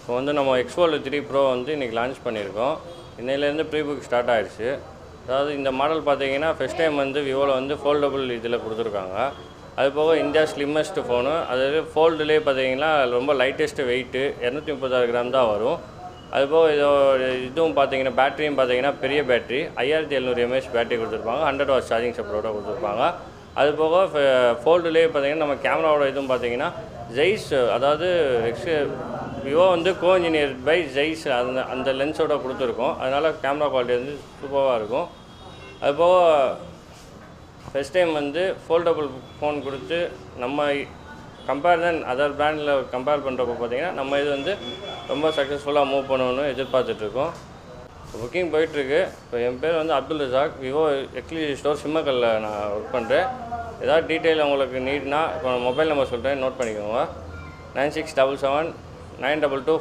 இப்போ வந்து நம்ம X-Fold 3 Pro வந்து இன்றைக்கி லான்ச் பண்ணியிருக்கோம். இன்னையிலேருந்து ப்ரீ புக் ஸ்டார்ட் ஆகிடுச்சு. அதாவது இந்த மாடல் பார்த்தீங்கன்னா ஃபஸ்ட் டைம் வந்து விவோவில் வந்து ஃபோல்டபுள் இதில் கொடுத்துருக்காங்க. அது போக இந்தியா ஸ்லிம்மஸ்ட் ஃபோனு, அதாவது ஃபோல்டுலேயே பார்த்தீங்கன்னா ரொம்ப லைட்டஸ்ட்டு வெயிட்டு 236 கிராம் தான் வரும். அதுபோக இதுவும் பார்த்தீங்கன்னா பேட்டரியும் பார்த்தீங்கன்னா பெரிய பேட்டரி 5700 mAh பேட்டரி கொடுத்துருப்பாங்க. 100 வாட்ஸ் சார்ஜிங் சப்போர்ட்டோட கொடுத்துருப்பாங்க. அது போக ஃபோல்டுலேயே பார்த்தீங்கன்னா நம்ம கேமராவோட இதுவும் பார்த்தீங்கன்னா ஜெய்ஸ், அதாவது விவோ வந்து கோ இன்ஜினியர்ட் பை ஜெய்ஸ் அந்த லென்ஸோட கொடுத்துருக்கோம். அதனால் கேமரா குவாலிட்டி வந்து சூப்பராக இருக்கும். அதுபோக ஃபஸ்ட் டைம் வந்து ஃபோல்டபுள் ஃபோன் கொடுத்து நம்ம கம்பேர் அதர் பிராண்டில் கம்பேர் பண்ணுறப்போ பார்த்தீங்கன்னா நம்ம இது வந்து ரொம்ப சக்ஸஸ்ஃபுல்லாக மூவ் பண்ணணும்னு எதிர்பார்த்துட்ருக்கோம். புக்கிங் போயிட்டுருக்கு. இப்போ என் பேர் வந்து Abdul Razak, Vivo exclusive store சிம்மக்கல்ல நான் ஒர்க் பண்ணுறேன். ஏதாவது டீட்டெயில் உங்களுக்கு நீட்னா இப்போ மொபைல் நம்பர் சொல்கிறேன், நோட் பண்ணிக்கோங்க. 9677 922